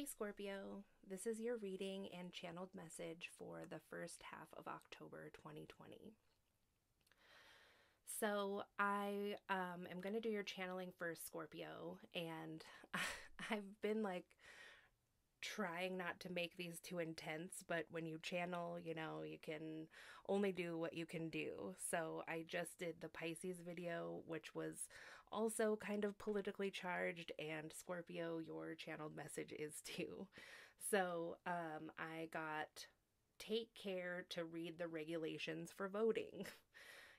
Hey Scorpio, this is your reading and channeled message for the first half of October 2020. So I am going to do your channeling first, Scorpio, and I've been trying not to make these too intense, but when you channel, you can only do what you can do. So I just did the Pisces video, which was also kind of politically charged, and Scorpio, your channeled message is too. So I got take care to read the regulations for voting.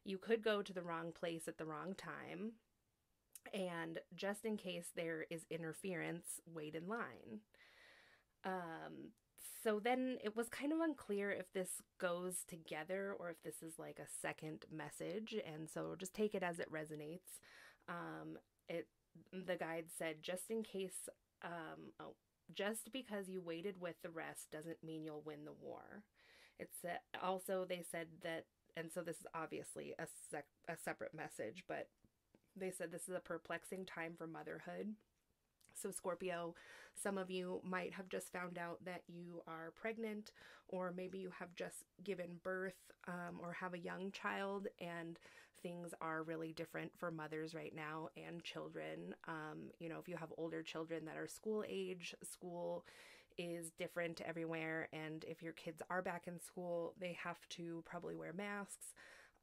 You could go to the wrong place at the wrong time, and just in case there is interference, wait in line. So then it was kind of unclear if this goes together or if this is like a second message, and so just take it as it resonates. It the guide said just in case just because you waited with the rest doesn't mean you'll win the war. It's also they said that, and so this is obviously a separate message, but they said this is a perplexing time for motherhood. So, Scorpio, some of you might have just found out that you are pregnant, or maybe you have just given birth or have a young child, and things are really different for mothers right now and children. If you have older children that are school age, school is different everywhere, and if your kids are back in school, they have to probably wear masks.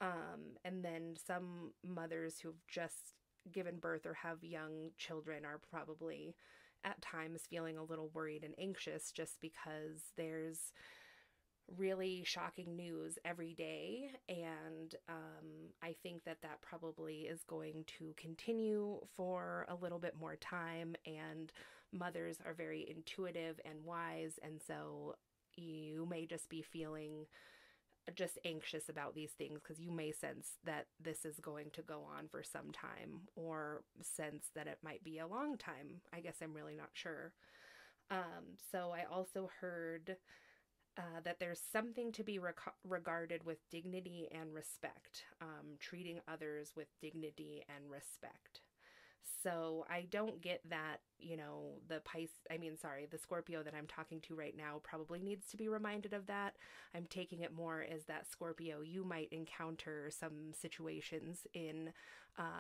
And then some mothers who've just given birth or have young children are probably at times feeling a little worried and anxious just because there's really shocking news every day. And I think that probably is going to continue for a little bit more time. And mothers are very intuitive and wise. And so you may just be feeling just anxious about these things because you may sense that this is going to go on for some time, or sense that it might be a long time. I guess I'm really not sure. So I also heard that there's something to be regarded with dignity and respect, treating others with dignity and respect. So I don't get that, the Scorpio that I'm talking to right now probably needs to be reminded of that. I'm taking it more as that Scorpio, you might encounter some situations in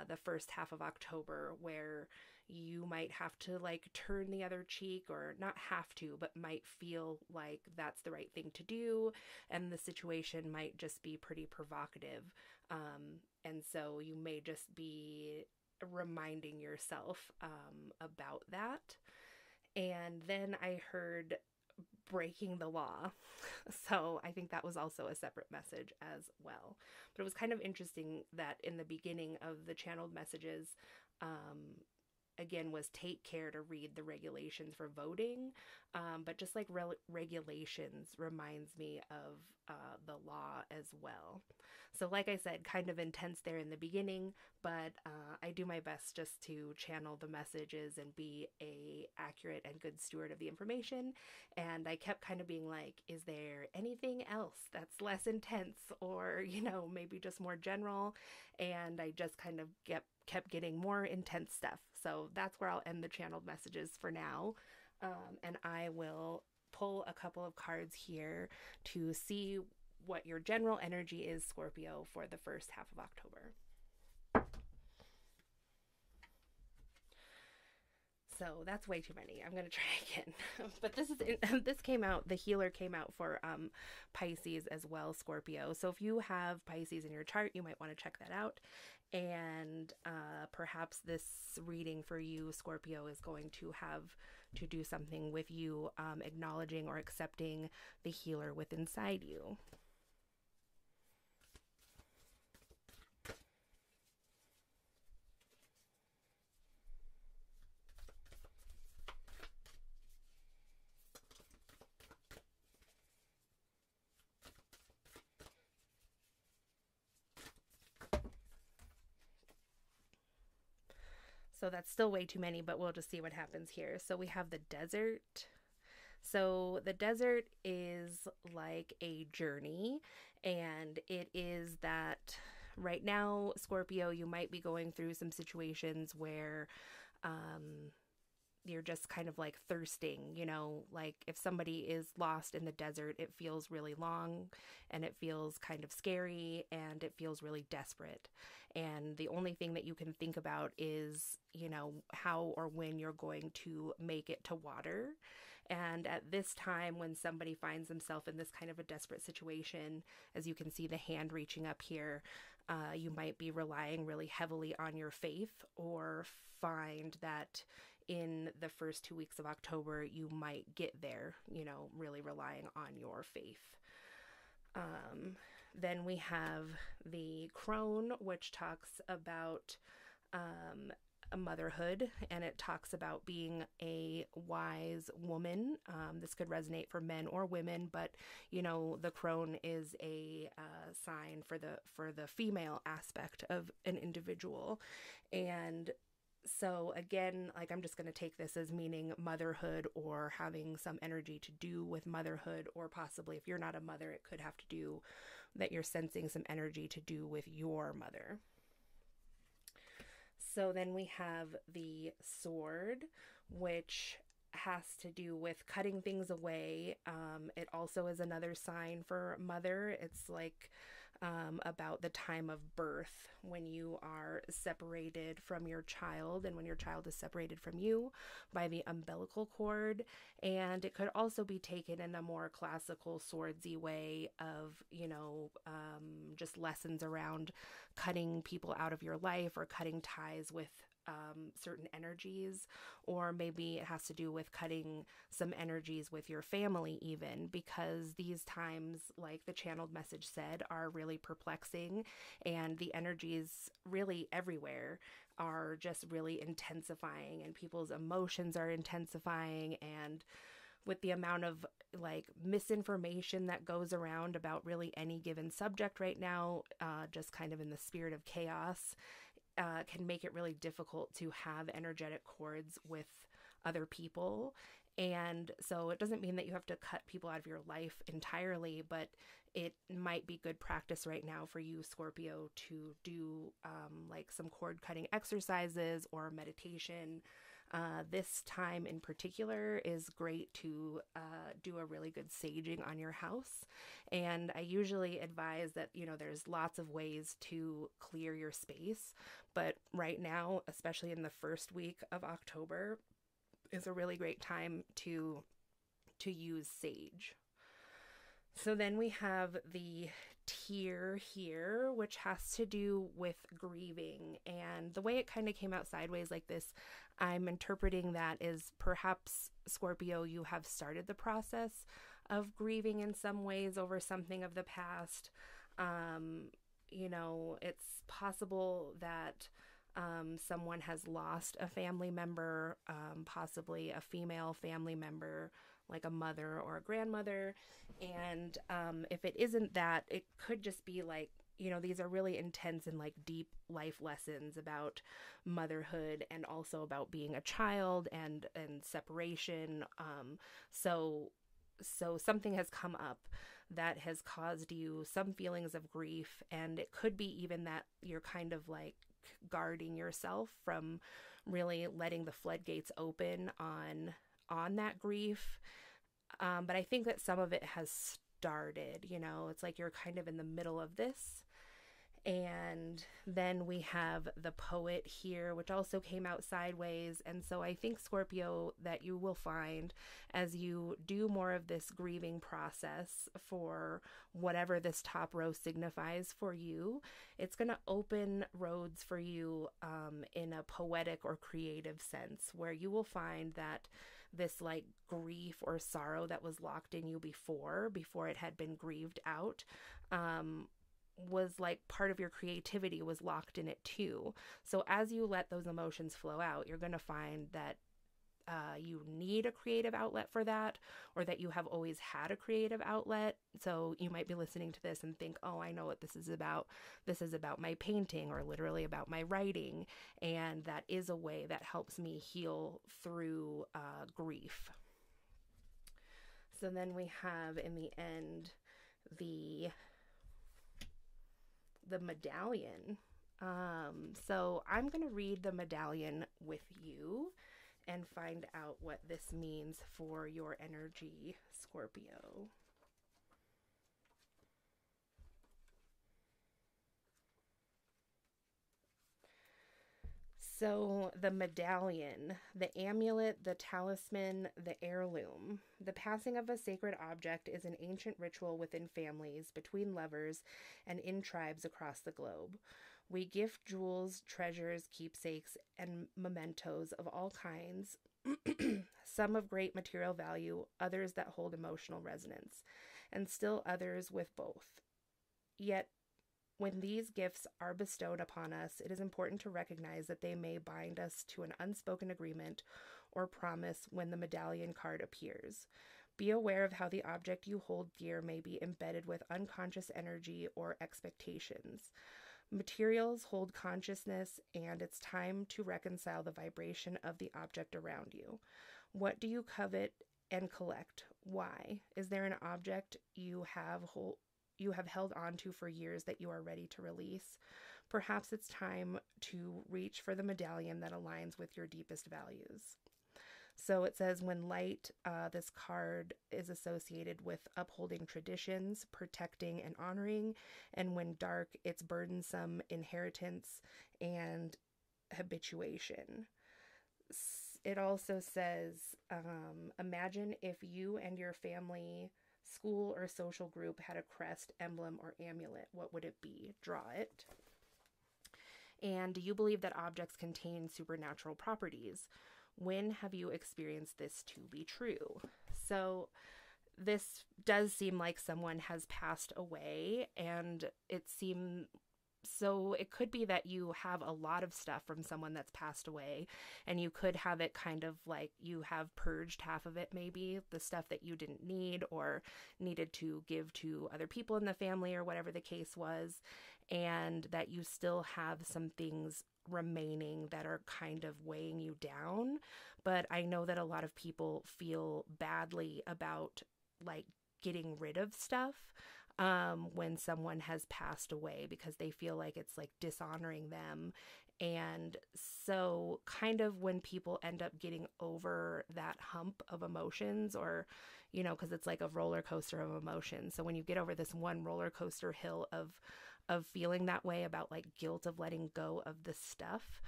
the first half of October where you might have to turn the other cheek, or not have to, but might feel like that's the right thing to do. And the situation might just be pretty provocative. And so you may just be reminding yourself about that. And then I heard breaking the law. So I think that was also a separate message as well. But it was kind of interesting that in the beginning of the channeled messages, again, was take care to read the regulations for voting. But just like regulations reminds me of the law as well. So like I said, kind of intense there in the beginning, but I do my best just to channel the messages and be a accurate and good steward of the information. And I kept kind of being like, is there anything else that's less intense, or, maybe just more general? And I just kind of kept getting more intense stuff. So that's where I'll end the channeled messages for now. And I will pull a couple of cards here to see what your general energy is, Scorpio, for the first half of October. So that's way too many. I'm going to try again. But this came out, the healer came out for Pisces as well, Scorpio. So if you have Pisces in your chart, you might want to check that out. And perhaps this reading for you, Scorpio, is going to have to do something with you acknowledging or accepting the healer within inside you. So that's still way too many, but we'll just see what happens here. So we have the desert. So the desert is like a journey, and it is that right now, Scorpio, you might be going through some situations where you're just kind of like thirsting, you know, like if somebody is lost in the desert, it feels really long and it feels kind of scary and it feels really desperate. And the only thing that you can think about is, you know, how or when you're going to make it to water. And at this time, when somebody finds themselves in this kind of a desperate situation, as you can see the hand reaching up here, you might be relying really heavily on your faith, or find that in the first 2 weeks of October, you might get there, you know, really relying on your faith. Then we have the Crone, which talks about a motherhood, and it talks about being a wise woman. This could resonate for men or women, but you know, the Crone is a sign for the female aspect of an individual. And so again, like, I'm just going to take this as meaning motherhood, or having some energy to do with motherhood, or possibly if you're not a mother, it could have to do that you're sensing some energy to do with your mother. So then we have the Sword, which has to do with cutting things away. It also is another sign for mother. It's like about the time of birth, when you are separated from your child, and when your child is separated from you by the umbilical cord. And it could also be taken in a more classical swordsy way of, you know, just lessons around cutting people out of your life, or cutting ties with certain energies, or maybe it has to do with cutting some energies with your family even, because these times, like the channeled message said, are really perplexing, and the energies really everywhere are just really intensifying, and people's emotions are intensifying. And with the amount of like misinformation that goes around about really any given subject right now, just kind of in the spirit of chaos, can make it really difficult to have energetic cords with other people. And so it doesn't mean that you have to cut people out of your life entirely, but it might be good practice right now for you, Scorpio, to do like some cord cutting exercises or meditation. This time in particular is great to do a really good saging on your house. And I usually advise that, you know, there's lots of ways to clear your space, but right now, especially in the first week of October, is a really great time to use sage. So then we have the Tear here, which has to do with grieving. And the way it kind of came out sideways like this, I'm interpreting that as perhaps, Scorpio, you have started the process of grieving in some ways over something of the past. You know, it's possible that someone has lost a family member, possibly a female family member, like a mother or a grandmother. And if it isn't that, it could just be like, you know, these are really intense and like deep life lessons about motherhood, and also about being a child and separation. So something has come up that has caused you some feelings of grief, and it could be even that you're kind of like guarding yourself from really letting the floodgates open on that grief. But I think that some of it has started, you know, it's like you're kind of in the middle of this. And then we have the Poet here, which also came out sideways. And so I think, Scorpio, that you will find, as you do more of this grieving process for whatever this top row signifies for you, it's going to open roads for you in a poetic or creative sense, where you will find that this like grief or sorrow that was locked in you before it had been grieved out, was like part of your creativity was locked in it too. So as you let those emotions flow out, you're going to find that you need a creative outlet for that, or that you have always had a creative outlet. So you might be listening to this and think, oh, I know what this is about. This is about my painting, or literally about my writing. And that is a way that helps me heal through grief. So then we have, in the end, the Medallion. So I'm going to read the Medallion with you, and find out what this means for your energy, Scorpio. So, the medallion, the amulet, the talisman, the heirloom. The passing of a sacred object is an ancient ritual within families, between lovers, and in tribes across the globe. We gift jewels, treasures, keepsakes, and mementos of all kinds, some of great material value, others that hold emotional resonance, and still others with both. Yet, when these gifts are bestowed upon us, it is important to recognize that they may bind us to an unspoken agreement or promise when the medallion card appears. Be aware of how the object you hold dear may be embedded with unconscious energy or expectations. Materials hold consciousness, and it's time to reconcile the vibration of the object around you. What do you covet and collect? Why? Is there an object you have held on to for years that you are ready to release? Perhaps it's time to reach for the medallion that aligns with your deepest values. So it says, when light, this card is associated with upholding traditions, protecting and honoring. And when dark, it's burdensome inheritance and habituation. It also says, imagine if you and your family, school, or social group had a crest, emblem, or amulet. What would it be? Draw it. And do you believe that objects contain supernatural properties? When have you experienced this to be true? So this does seem like someone has passed away, and it could be that you have a lot of stuff from someone that's passed away, and you could have it kind of like you have purged half of it, maybe the stuff that you didn't need or needed to give to other people in the family or whatever the case was, and that you still have some things remaining that are kind of weighing you down. But I know that a lot of people feel badly about like getting rid of stuff when someone has passed away, because they feel like it's like dishonoring them. And so kind of when people end up getting over that hump of emotions, or, because it's like a roller coaster of emotions. So when you get over this one roller coaster hill of feeling that way about like guilt of letting go of the stuff,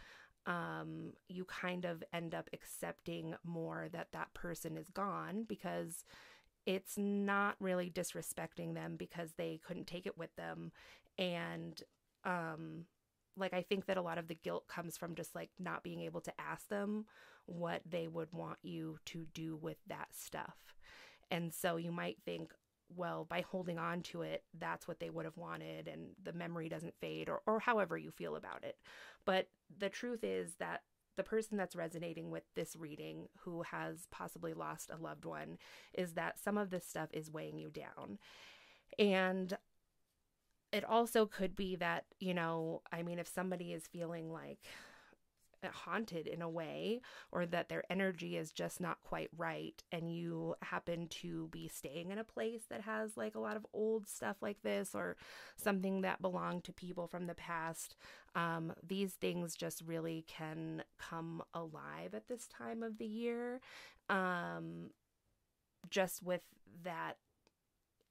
you kind of end up accepting more that person is gone, because it's not really disrespecting them because they couldn't take it with them. And like, I think that a lot of the guilt comes from just like not being able to ask them what they would want you to do with that stuff. And so you might think, well, by holding on to it, that's what they would have wanted, and the memory doesn't fade, or however you feel about it. But the truth is that the person that's resonating with this reading, who has possibly lost a loved one, is that some of this stuff is weighing you down. And it also could be that, if somebody is feeling like haunted in a way, or that their energy is just not quite right, and you happen to be staying in a place that has like a lot of old stuff like this, or something that belonged to people from the past, these things just really can come alive at this time of the year, just with that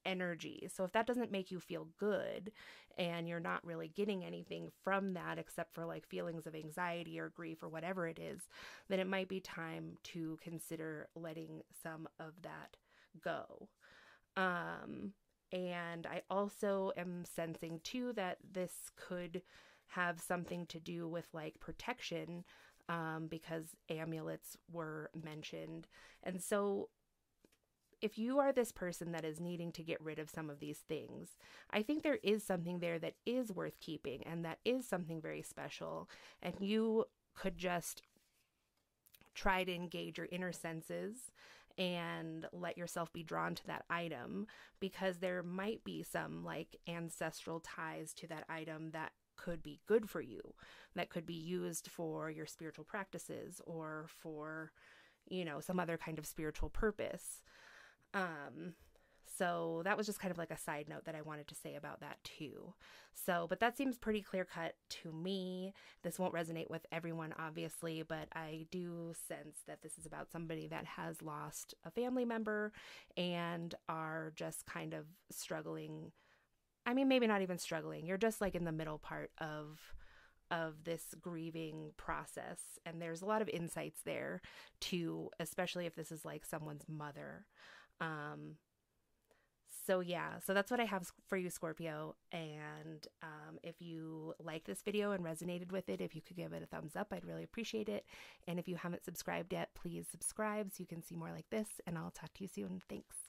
energy. So if that doesn't make you feel good, and you're not really getting anything from that except for like feelings of anxiety or grief or whatever it is, then it might be time to consider letting some of that go. And I also am sensing too that this could have something to do with like protection, because amulets were mentioned. And so if you are this person that is needing to get rid of some of these things, I think there is something there that is worth keeping, and that is something very special. And you could just try to engage your inner senses and let yourself be drawn to that item, because there might be some like ancestral ties to that item that could be good for you, that could be used for your spiritual practices, or for, some other kind of spiritual purpose. So that was just kind of like a side note that I wanted to say about that too. So, but that seems pretty clear cut to me. This won't resonate with everyone, obviously, but I do sense that this is about somebody that has lost a family member and are just kind of struggling. I mean, maybe not even struggling. You're just like in the middle part of this grieving process, and there's a lot of insights there too, especially if this is like someone's mother. So yeah, so that's what I have for you, Scorpio. And if you like this video and resonated with it, if you could give it a thumbs up, I'd really appreciate it. And if you haven't subscribed yet, please subscribe so you can see more like this, and I'll talk to you soon. Thanks.